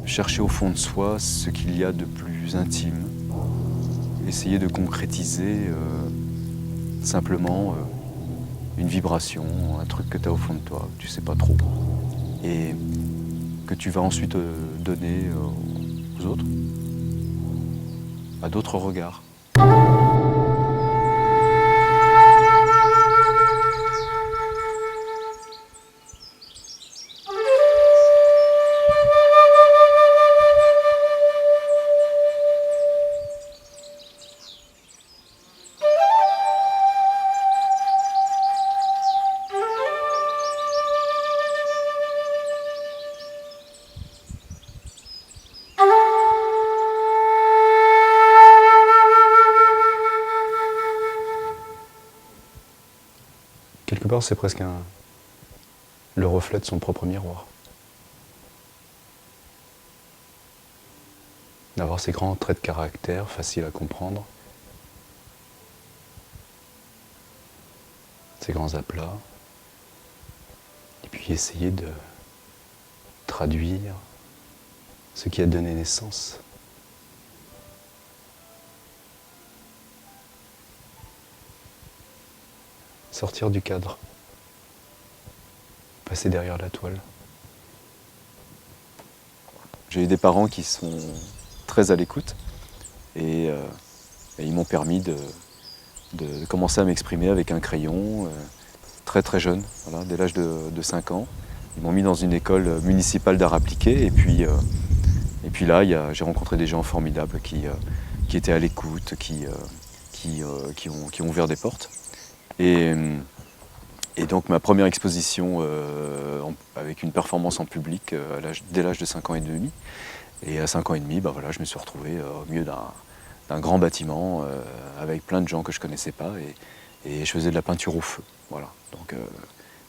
chercher au fond de soi ce qu'il y a de plus intime, essayer de concrétiser simplement une vibration, un truc que tu as au fond de toi, que tu sais pas trop, et que tu vas ensuite donner aux autres, à d'autres regards. Quelque part, c'est presque le reflet de son propre miroir. D'avoir ces grands traits de caractère, faciles à comprendre, ces grands aplats, et puis essayer de traduire ce qui a donné naissance. Sortir du cadre, passer derrière la toile. J'ai eu des parents qui sont très à l'écoute et ils m'ont permis de commencer à m'exprimer avec un crayon très très jeune, voilà, dès l'âge de 5 ans. Ils m'ont mis dans une école municipale d'art appliqué et puis là j'ai rencontré des gens formidables qui étaient à l'écoute, qui ont ouvert des portes. Et donc ma première exposition avec une performance en public dès l'âge de 5 ans et demi. Et à 5 ans et demi, voilà, je me suis retrouvé au milieu d'un grand bâtiment avec plein de gens que je ne connaissais pas et je faisais de la peinture au feu. Voilà. Donc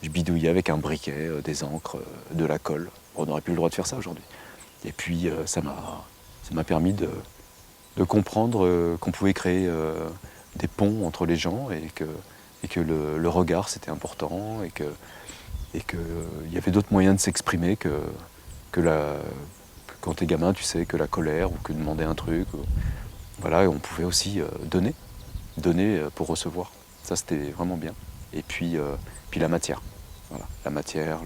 je bidouillais avec un briquet, des encres, de la colle. On n'aurait plus le droit de faire ça aujourd'hui. Et puis ça m'a permis de comprendre qu'on pouvait créer des ponts entre les gens et que le regard c'était important et qu'il y avait d'autres moyens de s'exprimer que quand t'es gamin, tu sais, que la colère ou que demander un truc. Voilà, on pouvait aussi donner pour recevoir. Ça c'était vraiment bien. Et puis la matière. Voilà, la matière,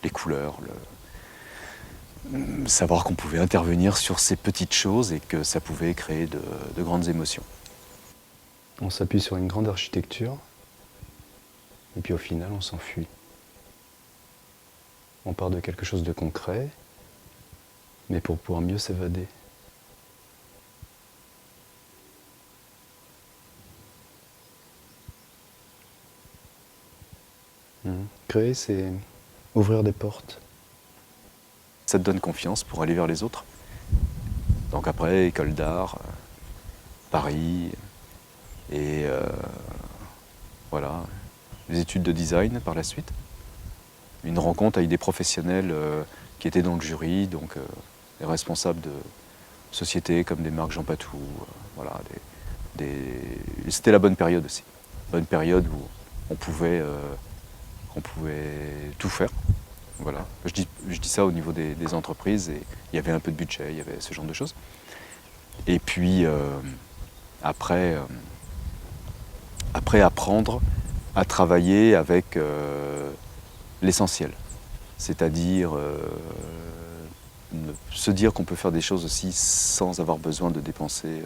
les couleurs, savoir qu'on pouvait intervenir sur ces petites choses et que ça pouvait créer de grandes émotions. On s'appuie sur une grande architecture et puis au final on s'enfuit. On part de quelque chose de concret, mais pour pouvoir mieux s'évader. Créer, c'est ouvrir des portes. Ça te donne confiance pour aller vers les autres. Donc après, école d'art, Paris, et voilà, des études de design par la suite. Une rencontre avec des professionnels qui étaient dans le jury, donc des responsables de sociétés comme des marques Jean Patou. Voilà, c'était la bonne période aussi. Bonne période où on pouvait tout faire. Voilà. Je dis ça au niveau des entreprises, et il y avait un peu de budget, il y avait ce genre de choses. Et puis après apprendre à travailler avec l'essentiel, c'est-à-dire se dire qu'on peut faire des choses aussi sans avoir besoin de dépenser,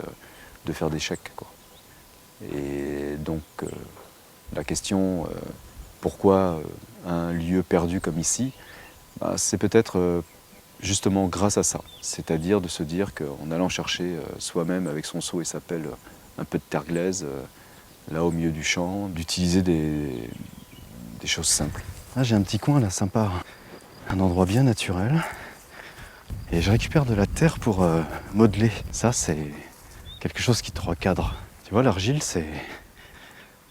de faire des chèques, quoi. Et donc la question pourquoi un lieu perdu comme ici, c'est peut-être justement grâce à ça, c'est-à-dire de se dire qu'en allant chercher soi-même avec son seau et sa pelle un peu de terre glaise, là au milieu du champ, d'utiliser des choses simples. Ah, j'ai un petit coin là sympa, un endroit bien naturel, et je récupère de la terre pour modeler. Ça, c'est quelque chose qui te recadre. Tu vois, l'argile, c'est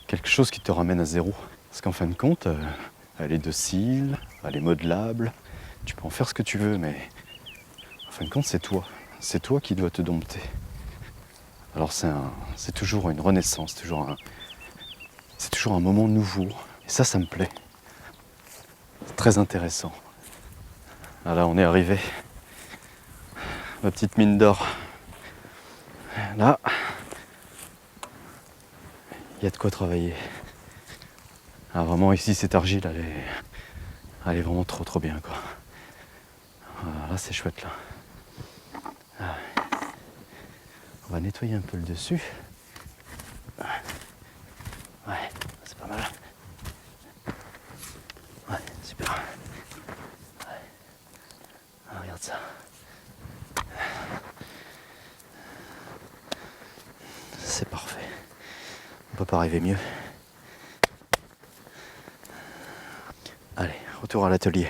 quelque chose qui te ramène à zéro. Parce qu'en fin de compte, elle est docile, elle est modelable, tu peux en faire ce que tu veux, mais en fin de compte, c'est toi. C'est toi qui dois te dompter. Alors c'est toujours une renaissance, c'est toujours un moment nouveau. Et ça me plaît. C'est très intéressant. Voilà, on est arrivé. Ma petite mine d'or. Là, il y a de quoi travailler. Ah, vraiment ici cette argile elle est vraiment trop bien quoi. Ah, là c'est chouette là. Ah. On va nettoyer un peu le dessus. Ouais, c'est pas mal. Ouais, super. Ouais. Ah, regarde ça. C'est parfait. On peut pas rêver mieux. Allez, retour à l'atelier.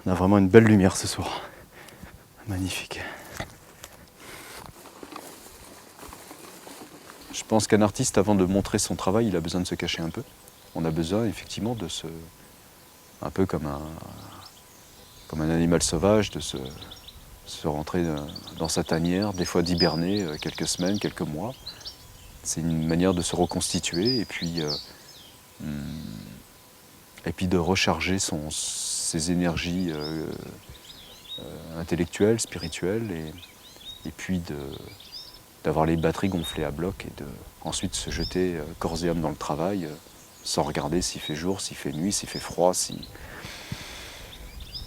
On a vraiment une belle lumière ce soir. Magnifique. Je pense qu'un artiste, avant de montrer son travail, il a besoin de se cacher un peu. On a besoin effectivement de se... un peu comme un animal sauvage, de se rentrer dans sa tanière, des fois d'hiberner quelques semaines, quelques mois. C'est une manière de se reconstituer et puis de recharger ses énergies intellectuelles, spirituelles et puis d'avoir les batteries gonflées à bloc et ensuite se jeter corps et âme dans le travail sans regarder s'il fait jour, s'il fait nuit, s'il fait froid,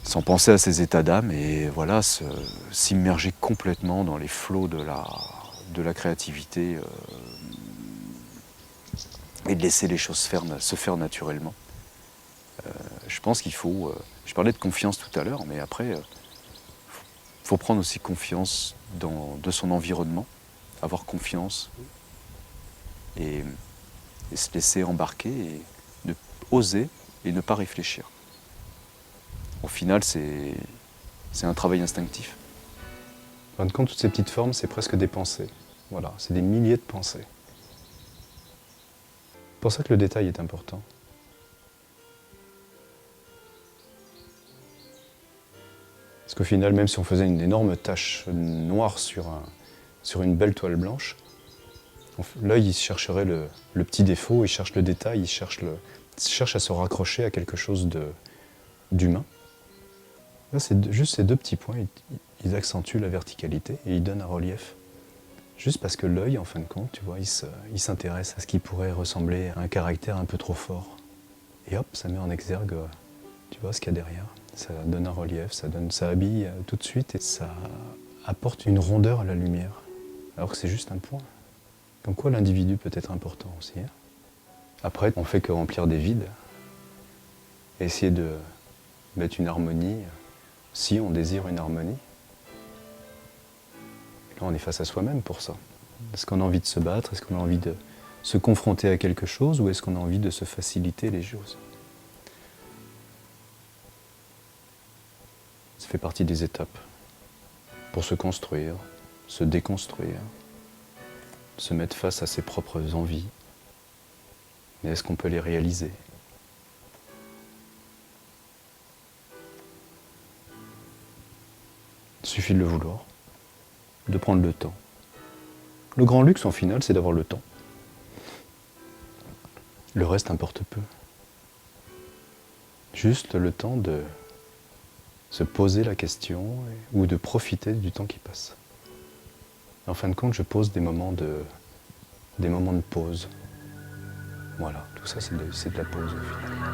sans penser à ses états d'âme et voilà, s'immerger complètement dans les flots de la créativité et de laisser les choses se faire naturellement. Je pense qu'il faut... je parlais de confiance tout à l'heure, mais après, il faut prendre aussi confiance de son environnement, avoir confiance et se laisser embarquer et oser et ne pas réfléchir. Au final, c'est un travail instinctif. En fin de compte, toutes ces petites formes, c'est presque des pensées. Voilà, c'est des milliers de pensées. C'est pour ça que le détail est important. Parce qu'au final, même si on faisait une énorme tache noire sur une belle toile blanche, l'œil il chercherait le petit défaut, il cherche le détail, il cherche à se raccrocher à quelque chose d'humain. Là, c'est juste ces deux petits points, ils accentuent la verticalité et ils donnent un relief. Juste parce que l'œil, en fin de compte, tu vois, il s'intéresse à ce qui pourrait ressembler à un caractère un peu trop fort. Et hop, ça met en exergue, tu vois, ce qu'il y a derrière. Ça donne un relief, ça habille tout de suite et ça apporte une rondeur à la lumière. Alors que c'est juste un point. Comme quoi l'individu peut être important aussi. Hein. Après, on fait que remplir des vides. Essayer de mettre une harmonie, si on désire une harmonie. Là, on est face à soi-même pour ça. Est-ce qu'on a envie de se battre? Est-ce qu'on a envie de se confronter à quelque chose? Ou est-ce qu'on a envie de se faciliter les choses? Ça fait partie des étapes pour se construire, se déconstruire, se mettre face à ses propres envies. Mais est-ce qu'on peut les réaliser? Il suffit de le vouloir, de prendre le temps. Le grand luxe, en final, c'est d'avoir le temps. Le reste importe peu. Juste le temps de se poser la question ou de profiter du temps qui passe. En fin de compte, je pose des moments de pause. Voilà, tout ça c'est de la pause au final.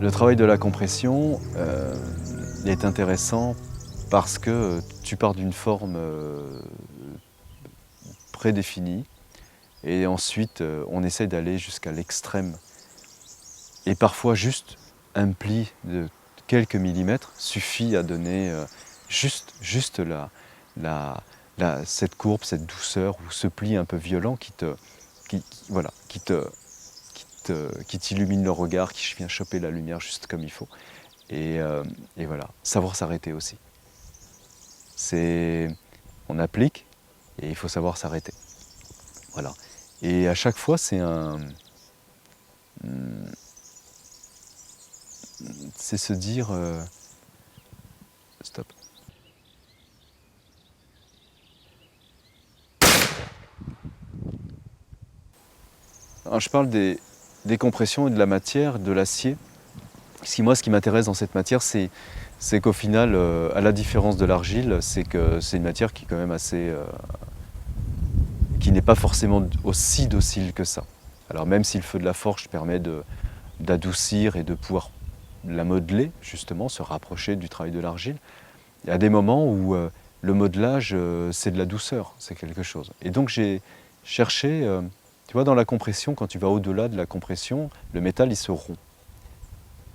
Le travail de la compression est intéressant parce que tu pars d'une forme prédéfinie et ensuite on essaie d'aller jusqu'à l'extrême. Et parfois juste un pli de quelques millimètres suffit à donner juste cette courbe, cette douceur ou ce pli un peu violent qui t'illumine le regard, qui vient choper la lumière juste comme il faut. Et voilà, savoir s'arrêter aussi. On applique et il faut savoir s'arrêter. Voilà. Et à chaque fois, c'est se dire stop. Alors, je parle des compressions et de la matière, de l'acier. Ce qui m'intéresse dans cette matière, c'est qu'au final, à la différence de l'argile, c'est que c'est une matière qui est quand même assez, qui n'est pas forcément aussi docile que ça. Alors même si le feu de la forge permet d'adoucir et de pouvoir la modeler, justement, se rapprocher du travail de l'argile, il y a des moments où le modelage, c'est de la douceur, c'est quelque chose. Et donc j'ai cherché, tu vois, dans la compression, quand tu vas au-delà de la compression, le métal, il se rompt,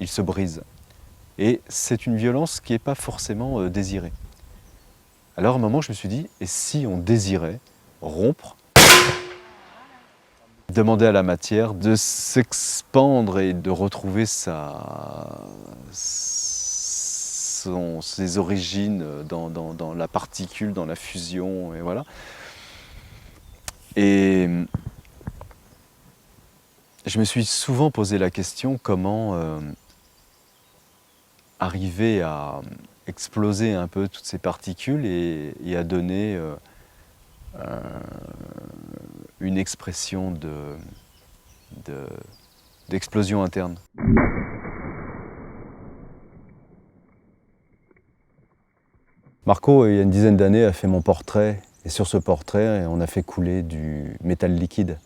il se brise. Et c'est une violence qui n'est pas forcément désirée. Alors à un moment, je me suis dit, et si on désirait rompre, demander à la matière de s'expandre et de retrouver ses origines dans la particule, dans la fusion, et voilà. Et je me suis souvent posé la question comment arriver à exploser un peu toutes ces particules et à donner une expression d'explosion interne. Marco, il y a une dizaine d'années, a fait mon portrait. Et sur ce portrait, on a fait couler du métal liquide.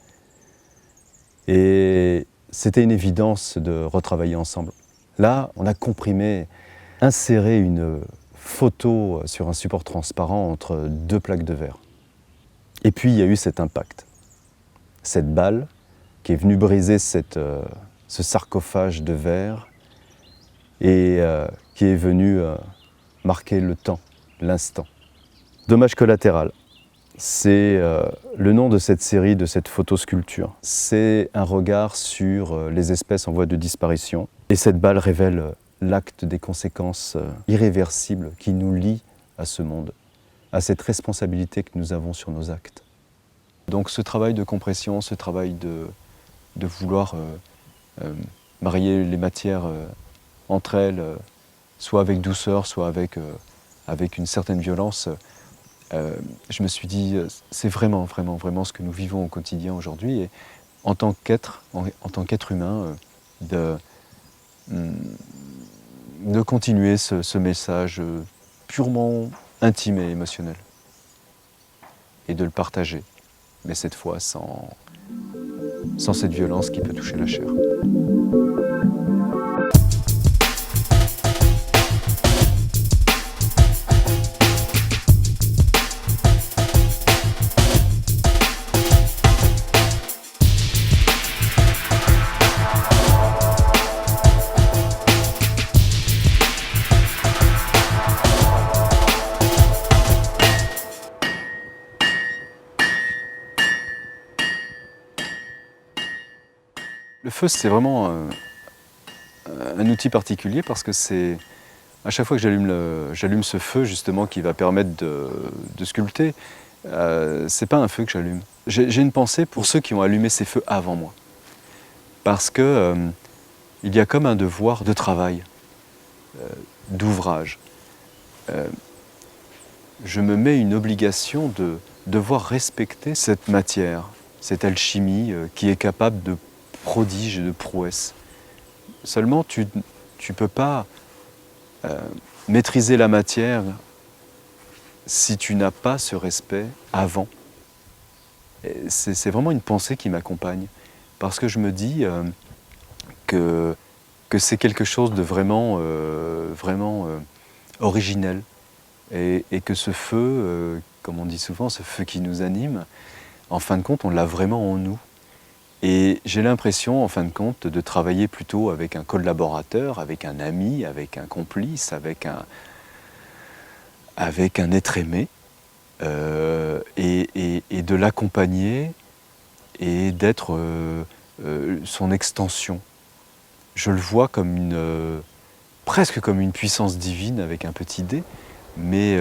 Et c'était une évidence de retravailler ensemble. Là, on a comprimé, inséré une photo sur un support transparent entre deux plaques de verre. Et puis, il y a eu cet impact. Cette balle qui est venue briser ce sarcophage de verre et qui est venue marquer le temps, l'instant. Dommage collatéral. C'est le nom de cette série, de cette photosculpture. C'est un regard sur les espèces en voie de disparition. Et cette balle révèle l'acte des conséquences irréversibles qui nous lient à ce monde, à cette responsabilité que nous avons sur nos actes. Donc ce travail de compression, ce travail de vouloir marier les matières entre elles, soit avec douceur, soit avec une certaine violence, je me suis dit, c'est vraiment ce que nous vivons au quotidien aujourd'hui. Et en tant qu'être humain, de continuer ce message purement intime et émotionnel. Et de le partager, mais cette fois sans cette violence qui peut toucher la chair. Le feu, c'est vraiment un outil particulier parce que c'est à chaque fois que j'allume ce feu justement qui va permettre de sculpter, c'est pas un feu que j'allume. J'ai une pensée pour ceux qui ont allumé ces feux avant moi, parce que il y a comme un devoir de travail, d'ouvrage. Je me mets une obligation de devoir respecter cette matière, cette alchimie qui est capable de prodiges et de prouesses. Seulement, tu ne peux pas maîtriser la matière si tu n'as pas ce respect avant. C'est vraiment une pensée qui m'accompagne. Parce que je me dis que que c'est quelque chose de vraiment, originel. Et que ce feu, comme on dit souvent, ce feu qui nous anime, en fin de compte, on l'a vraiment en nous. Et j'ai l'impression, en fin de compte, de travailler plutôt avec un collaborateur, avec un ami, avec un complice, avec un être aimé, et de l'accompagner et d'être son extension. Je le vois comme presque comme une puissance divine avec un petit dé, mais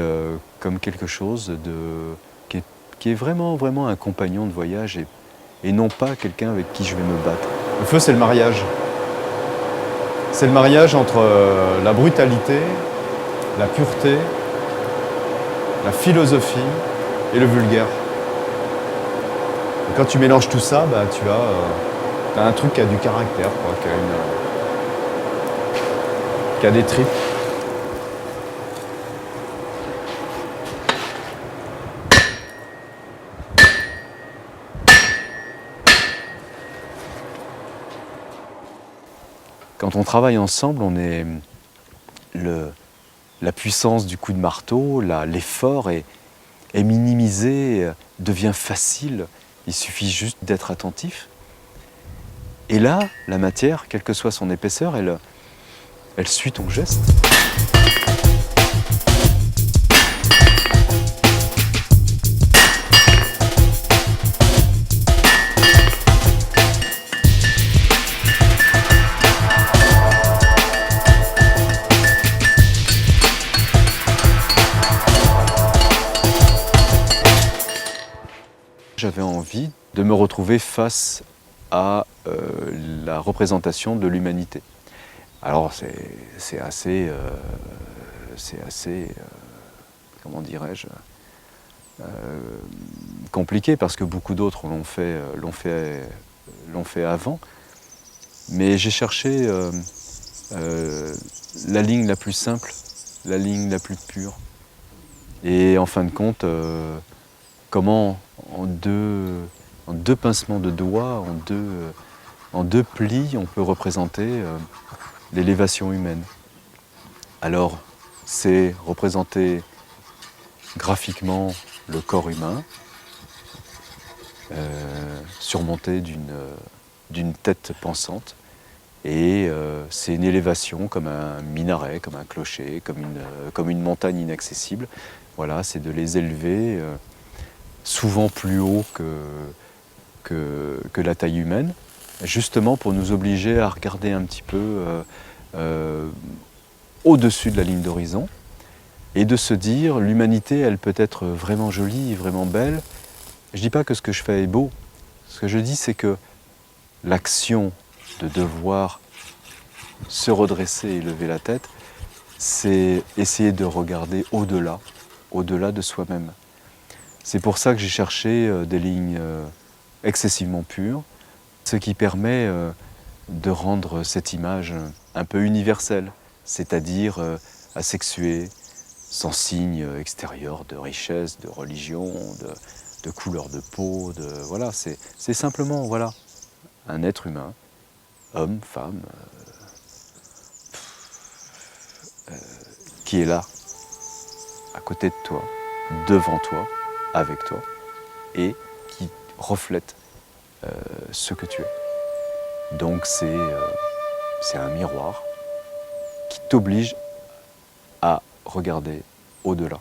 comme quelque chose qui est vraiment, vraiment un compagnon de voyage et non pas quelqu'un avec qui je vais me battre. Le feu, c'est le mariage. C'est le mariage entre la brutalité, la pureté, la philosophie et le vulgaire. Et quand tu mélanges tout ça, bah, tu as un truc qui a du caractère, quoi, qui a des tripes. Quand on travaille ensemble, la puissance du coup de marteau, l'effort est minimisé, devient facile. Il suffit juste d'être attentif. Et là, la matière, quelle que soit son épaisseur, elle suit ton geste. J'avais envie de me retrouver face à la représentation de l'humanité. Alors c'est assez, comment dirais-je, compliqué parce que beaucoup d'autres l'ont fait avant. Mais j'ai cherché la ligne la plus simple, la ligne la plus pure. Et en fin de compte, comment en deux pincements de doigts, en deux plis, on peut représenter l'élévation humaine. Alors, c'est représenter graphiquement le corps humain, surmonté d'une tête pensante, et c'est une élévation comme un minaret, comme un clocher, comme une montagne inaccessible. Voilà, c'est de les élever souvent plus haut que la taille humaine, justement pour nous obliger à regarder un petit peu au-dessus de la ligne d'horizon et de se dire l'humanité, elle peut être vraiment jolie, vraiment belle. Je ne dis pas que ce que je fais est beau. Ce que je dis, c'est que l'action de devoir se redresser et lever la tête, c'est essayer de regarder au-delà de soi-même. C'est pour ça que j'ai cherché des lignes excessivement pures, ce qui permet de rendre cette image un peu universelle, c'est-à-dire asexuée, sans signe extérieur de richesse, de religion, de couleur de peau, voilà, c'est simplement voilà, un être humain, homme, femme, qui est là, à côté de toi, devant toi, avec toi, et qui reflète ce que tu es. Donc c'est un miroir qui t'oblige à regarder au-delà.